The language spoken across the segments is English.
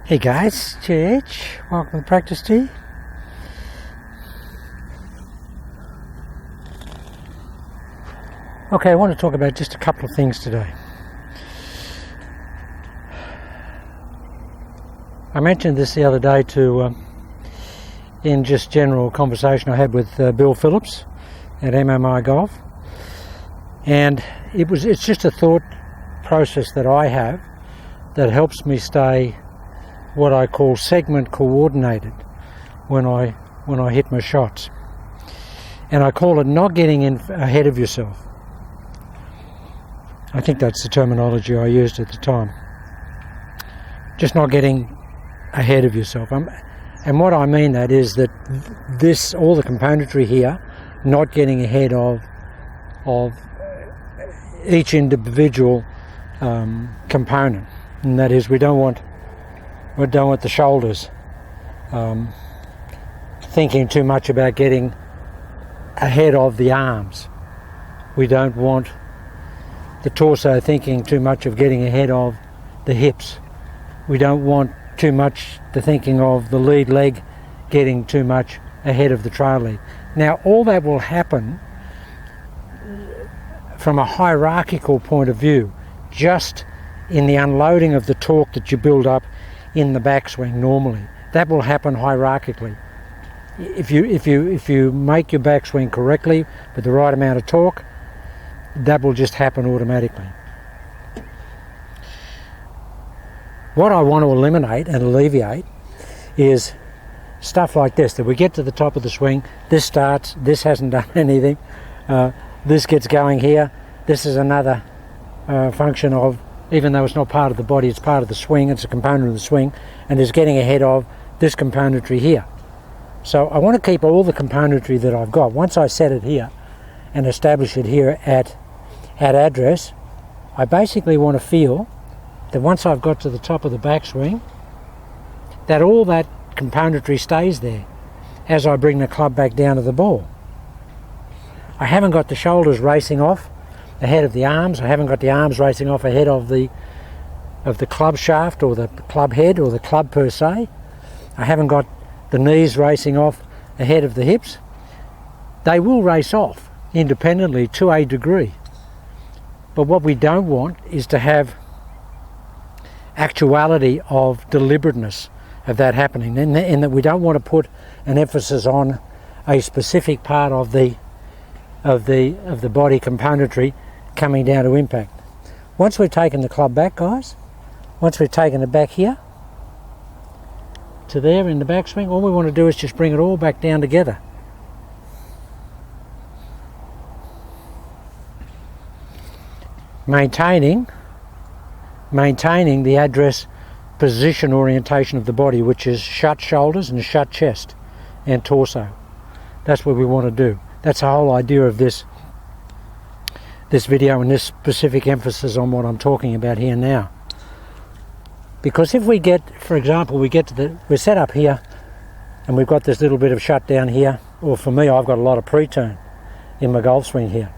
Hey guys, JH, welcome to Practice Tee. Okay, I want to talk about just a couple of things today. I mentioned this the other day in just general conversation I had with Bill Phillips at MMI Golf, and it's just a thought process that I have that helps me stay what I call segment coordinated when I hit my shots, and I call it not getting in ahead of yourself. I think that's the terminology I used at the time. Just not getting ahead of yourself. And what I mean that is that all the componentry here, not getting ahead of each individual component, and that is we don't want the shoulders thinking too much about getting ahead of the arms. We don't want the torso thinking too much of getting ahead of the hips. We don't want too much the thinking of the lead leg getting too much ahead of the trail leg. Now, all that will happen from a hierarchical point of view, just in the unloading of the torque that you build up in the backswing normally. That will happen hierarchically. If you make your backswing correctly with the right amount of torque, that will just happen automatically. What I want to eliminate and alleviate is stuff like this, that we get to the top of the swing, this starts, this hasn't done anything, this gets going here, this is another function of, even though it's not part of the body, it's part of the swing, it's a component of the swing, and it's getting ahead of this componentry here. So I want to keep all the componentry that I've got. Once I set it here and establish it here at address, I basically want to feel that once I've got to the top of the backswing, that all that componentry stays there as I bring the club back down to the ball. I haven't got the shoulders racing off ahead of the arms. I haven't got the arms racing off ahead of the club shaft or the club head or the club per se. I haven't got the knees racing off ahead of the hips. They will race off independently to a degree. But what we don't want is to have actuality of deliberateness of that happening, in that we don't want to put an emphasis on a specific part of the body componentry coming down to impact. Once we've taken the club back, guys, once we've taken it back here to there in the backswing, all we want to do is just bring it all back down together. Maintaining the address position orientation of the body, which is shut shoulders and shut chest and torso. That's what we want to do. That's the whole idea of this video and this specific emphasis on what I'm talking about here now. Because if we get, for example, we're set up here and we've got this little bit of shut down here, or for me, I've got a lot of pre-turn in my golf swing here.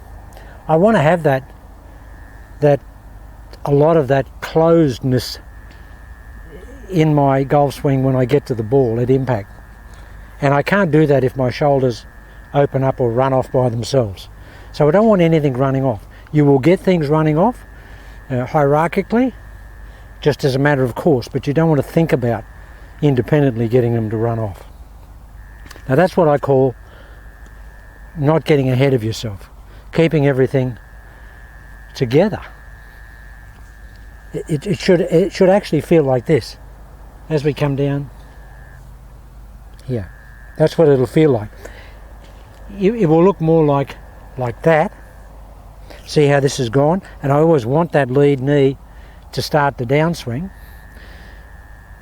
I want to have that a lot of that closedness in my golf swing when I get to the ball at impact. And I can't do that if my shoulders open up or run off by themselves. So I don't want anything running off. You will get things running off hierarchically, just as a matter of course, but you don't want to think about independently getting them to run off. Now that's what I call not getting ahead of yourself, keeping everything together. It should actually feel like this as we come down here. That's what it'll feel like. It will look more like that. See how this has gone? And I always want that lead knee to start the downswing,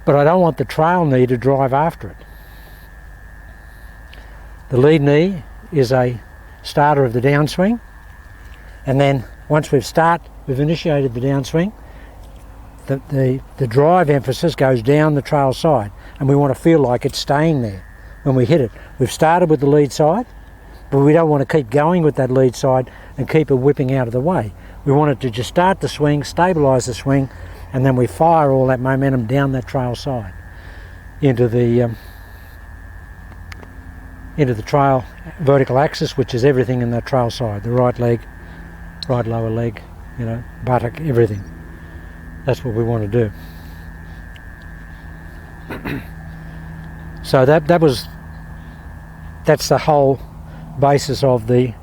but I don't want the trail knee to drive after it. The lead knee is a starter of the downswing, and then once we've initiated the downswing, the drive emphasis goes down the trail side, and we want to feel like it's staying there when we hit it. We've started with the lead side, but we don't want to keep going with that lead side and keep it whipping out of the way. We want it to just start the swing, stabilise the swing, and then we fire all that momentum down that trail side into the trail vertical axis, which is everything in that trail side, the right leg, right lower leg, you know, buttock, everything. That's what we want to do. So that's the whole basis of the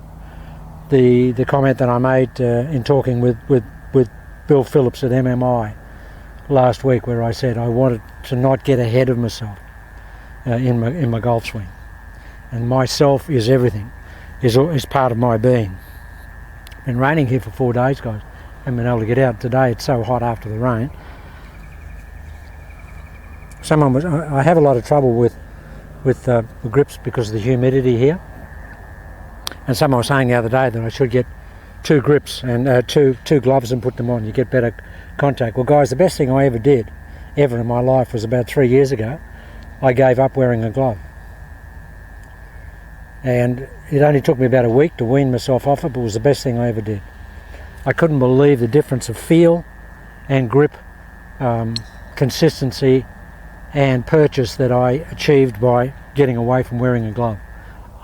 comment that I made in talking with Bill Phillips at MMI last week, where I said I wanted to not get ahead of myself in my golf swing, and myself is everything, is part of my being. It's been raining here for 4 days, guys. Haven't been able to get out today. It's so hot after the rain. I have a lot of trouble with the grips because of the humidity here. And someone was saying the other day that I should get 2 grips and two gloves and put them on. You get better contact. Well, guys, the best thing I ever did, ever in my life, was about 3 years ago. I gave up wearing a glove. And it only took me about a week to wean myself off it, but it was the best thing I ever did. I couldn't believe the difference of feel and grip, consistency and purchase that I achieved by getting away from wearing a glove.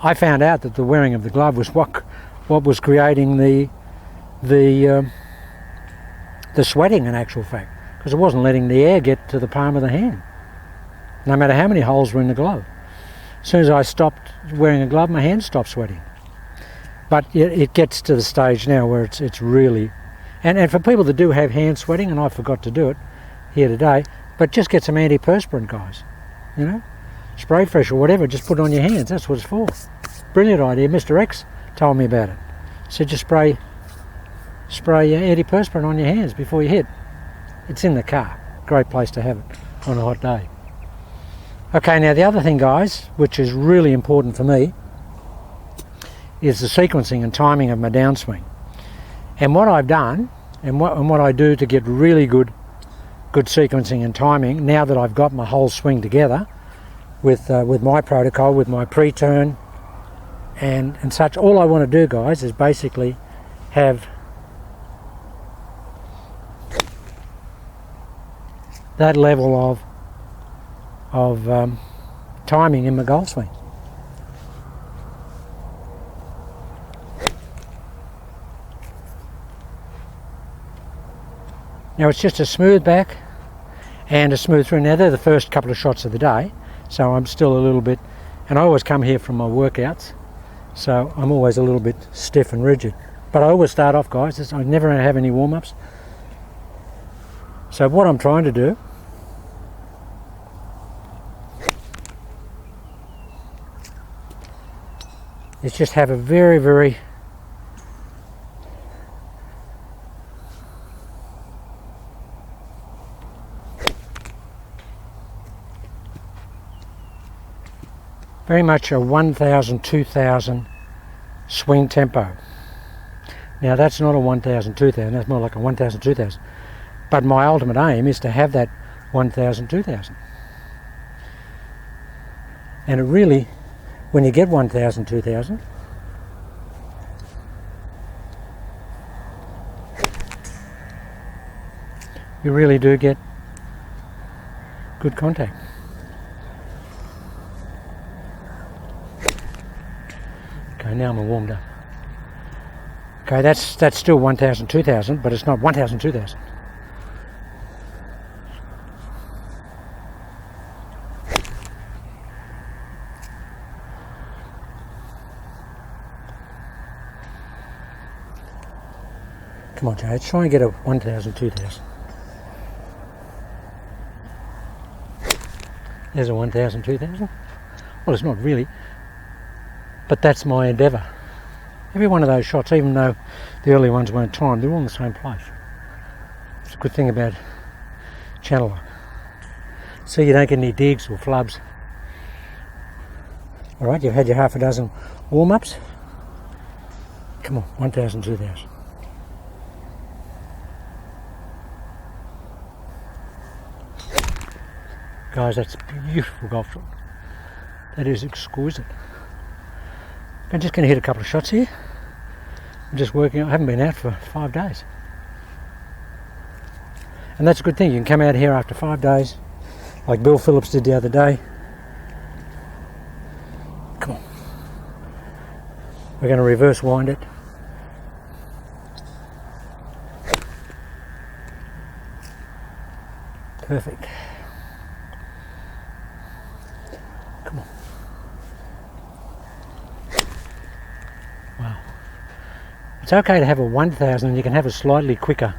I found out that the wearing of the glove was what was creating the sweating, in actual fact, because it wasn't letting the air get to the palm of the hand, no matter how many holes were in the glove. As soon as I stopped wearing a glove, my hands stopped sweating. But it gets to the stage now where it's really, and for people that do have hand sweating, and I forgot to do it here today, but just get some antiperspirant, guys, you know, spray fresh or whatever, just put it on your hands. That's what it's for. Brilliant idea. Mr. X told me about it. Said just spray antiperspirant on your hands before you hit. It's in the car. Great place to have it on a hot day. Okay, now the other thing, guys, which is really important for me, is the sequencing and timing of my downswing. And what I've done, and what I do to get really good sequencing and timing, now that I've got my whole swing together with my protocol, with my pre-turn and such, all I want to do, guys, is basically have that level of timing in my golf swing. Now it's just a smooth back and a smooth through. Now they're the first couple of shots of the day, so I'm still a little bit, and I always come here from my workouts, so I'm always a little bit stiff and rigid. But I always start off, guys, I never have any warm-ups. So what I'm trying to do is just have a very, very much a 1,000, 2,000 swing tempo. Now that's not a 1,000, 2,000, that's more like a 1,000, 2,000. But my ultimate aim is to have that 1,000, 2,000. And it really, when you get 1,000, 2,000, you really do get good contact. Okay, now I'm warmed up. Okay, that's still 1,000, 2,000, but it's not 1,000, 2,000. Come on, Jay, try and get a 1,000, 2,000. There's a 1,000, 2,000. Well, it's not really, but that's my endeavour. Every one of those shots, even though the early ones weren't timed, they're all in the same place. It's a good thing about channel lock. So you don't get any digs or flubs. Alright, you've had your half a dozen warm-ups. Come on, 1,000, 2,000. Guys, that's a beautiful golf shot. That is exquisite. I'm just going to hit a couple of shots here. I'm just working. I haven't been out for 5 days. And that's a good thing. You can come out here after 5 days, like Bill Phillips did the other day. Come on. We're going to reverse wind it. Perfect. Come on. Wow. It's okay to have a 1000, and you can have a slightly quicker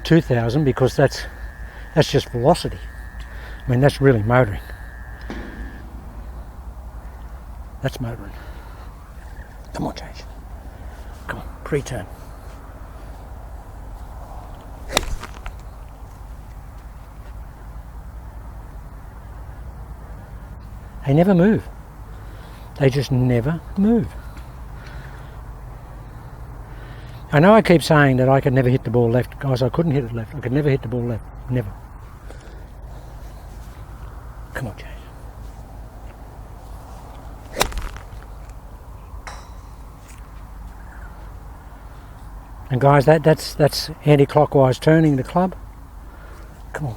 2000 because that's just velocity. I mean, that's really motoring. That's motoring. Come on, change. Come on, pre-turn. They never move. They just never move. I know I keep saying that I could never hit the ball left. Guys, I couldn't hit it left. I could never hit the ball left. Never. Come on, James. And guys, that's anti-clockwise turning the club. Come on.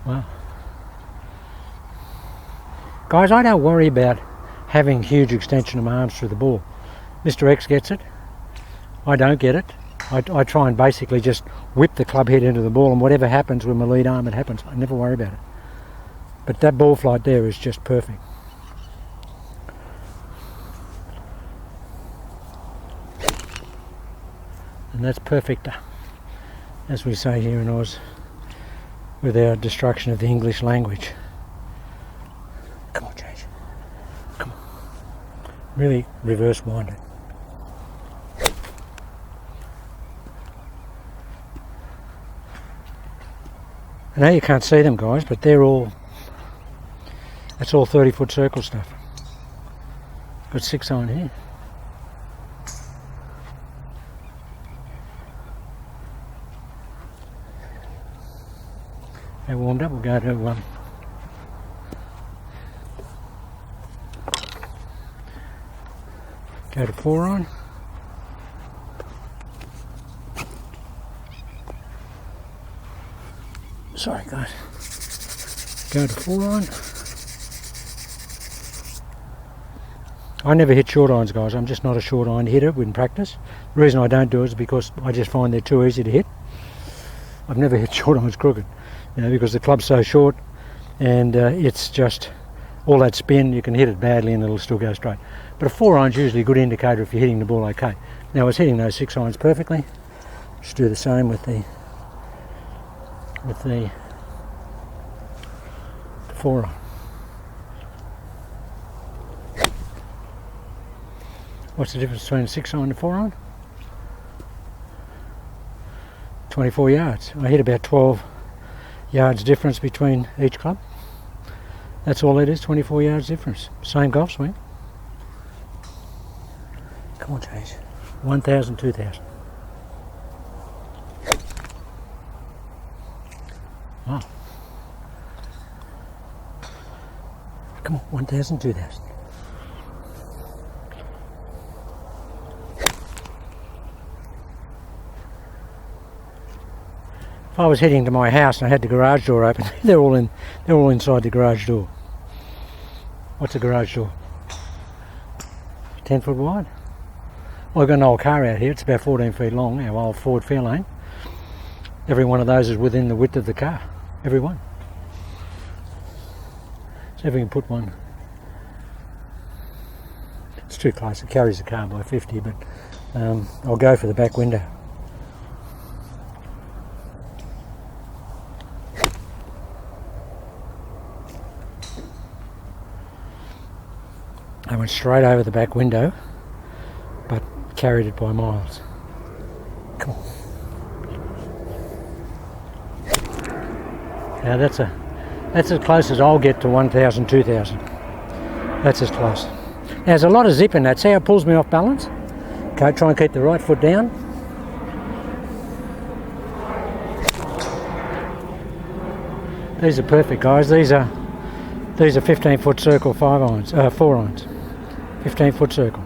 Wow. Guys, I don't worry about having huge extension of my arms through the ball. Mr. X gets it. I don't get it. I try and basically just whip the club head into the ball, and whatever happens with my lead arm, it happens. I never worry about it. But that ball flight there is just perfect. And that's perfect, as we say here in Oz, with our destruction of the English language. Come on, Chase. Come on. Really reverse wind it. I know you can't see them, guys, but that's all 30-foot circle stuff. Got 6 iron here. They're warmed up. We'll go to 4 iron. Sorry, guys. Go to 4 iron. I never hit short irons, guys. I'm just not a short iron hitter in practice. The reason I don't do it is because I just find they're too easy to hit. I've never hit short irons crooked, because the club's so short, and it's just all that spin. You can hit it badly and it'll still go straight. But a 4 iron's usually a good indicator if you're hitting the ball okay. Now I was hitting those 6 irons perfectly. Just do the same with the 4 iron. What's the difference between a 6 iron and a 4 iron? 24 yards. I hit about 12 yards difference between each club. That's all it is, 24 yards difference. Same golf swing. Come on, Chase. 1,000, 2,000. Wow. Come on, 1,000, 2,000. If I was heading to my house and I had the garage door open, they're all inside the garage door. What's a garage door? 10 foot wide. Well, I've got an old car out here. It's about 14 feet long, our old Ford Fairlane. Every one of those is within the width of the car. Every one. So if we can put one. It's too close. It carries the car by 50, but I'll go for the back window. I went straight over the back window, but carried it by miles. Come on. Now that's as close as I'll get to 1,000, 2,000. That's as close. Now there's a lot of zip in that. See how it pulls me off balance? Okay, try and keep the right foot down. These are perfect, guys. These are 15-foot circle 4 irons. 15-foot circle.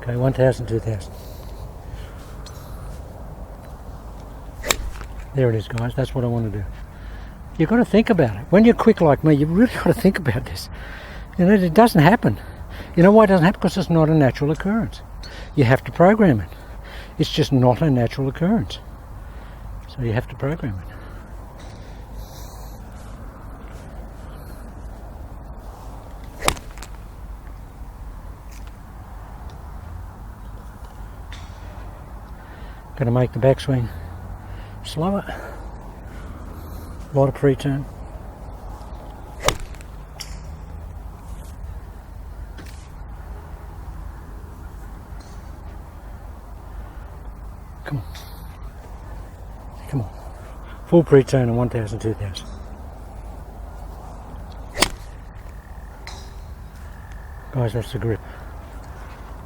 Okay, 1,000, 2,000. There it is, guys. That's what I want to do. You've got to think about it. When you're quick like me, you've really got to think about this. You know, it doesn't happen. You know why it doesn't happen? Because it's not a natural occurrence. You have to program it. It's just not a natural occurrence. So you have to program it. Going to make the backswing slower. A lot of pre-turn. Come on. Come on. Full pre-turn and 1,000, 2,000. Guys, that's the grip.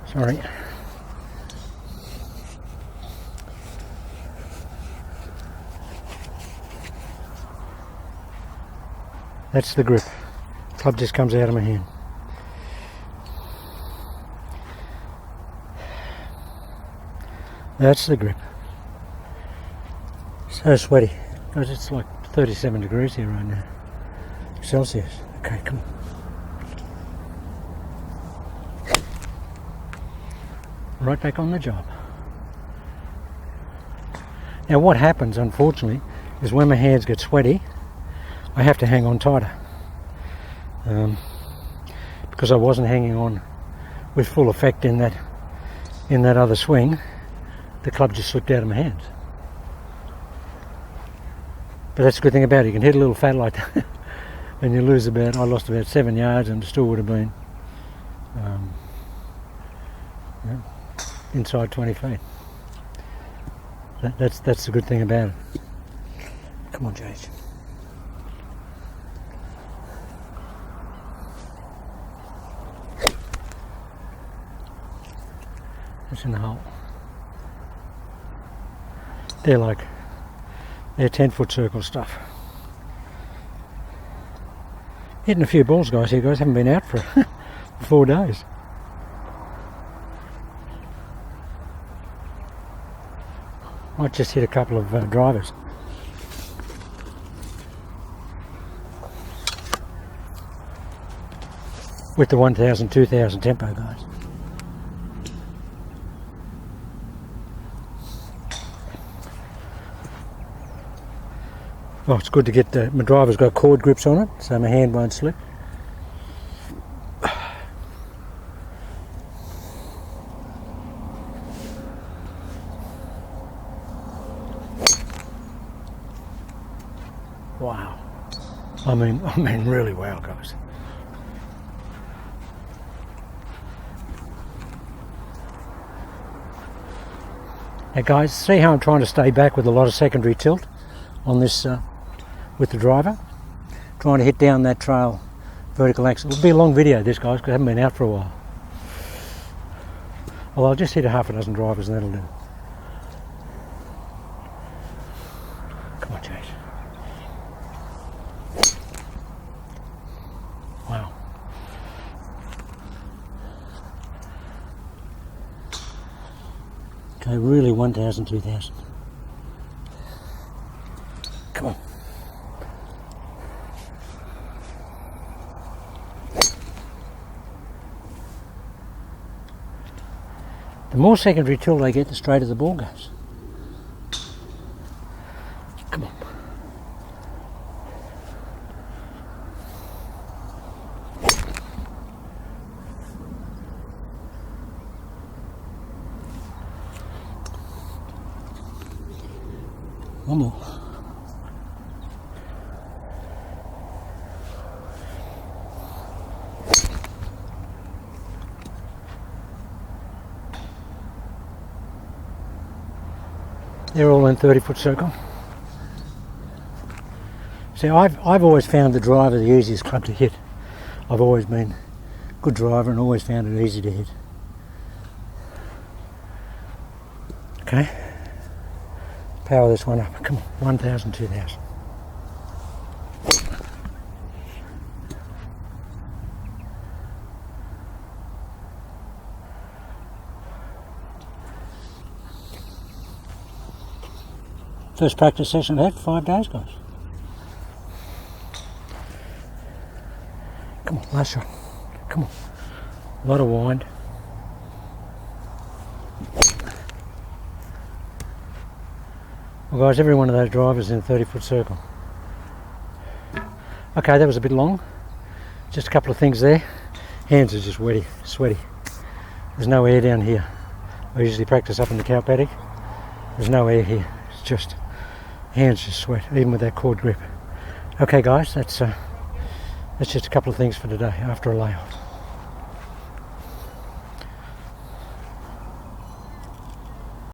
Sorry. That's the grip. Club just comes out of my hand. That's the grip. So sweaty. Guys, it's like 37 degrees here right now. Celsius. Okay, come on. Right back on the job. Now what happens, unfortunately, is when my hands get sweaty, I have to hang on tighter, because I wasn't hanging on with full effect in that other swing. The club just slipped out of my hands. But that's the good thing about it. You can hit a little fat like that and you lose I lost about 7 yards, and it still would have been inside 20 feet. That's the good thing about it. Come on, Jage. It's in the hole. They're 10-foot circle stuff. Hitting a few balls, guys. Here, guys, haven't been out for 4 days. Might just hit a couple of drivers. With the 1,000, 2,000 tempo, guys. Oh, it's good to get my driver's got cord grips on it, so my hand won't slip. Wow. I mean really wow, guys. Now guys, see how I'm trying to stay back with a lot of secondary tilt on this with the driver, trying to hit down that trail vertical axle. It'll be a long video this, guys, because I haven't been out for a while. Well, I'll just hit a half a dozen drivers and that'll do. Come on, Chase. Wow. Okay, really 1,000, 2,000. Come on. The more secondary tilt I get, the straighter the ball goes. Come on. One more. They're all in 30-foot circle. See, I've always found the driver the easiest club to hit. I've always been a good driver and always found it easy to hit. Okay, power this one up. Come on, 1,000, 2,000. First practice session I had for 5 days, guys. Come on, last shot. Come on. A lot of wind. Well guys, every one of those drivers in a 30-foot circle. Okay, that was a bit long. Just a couple of things there. Hands are just wetty, sweaty. There's no air down here. I usually practice up in the cow paddock. There's no air here. It's just hands just sweat, even with that cord grip. Okay guys, that's just a couple of things for today after a layoff.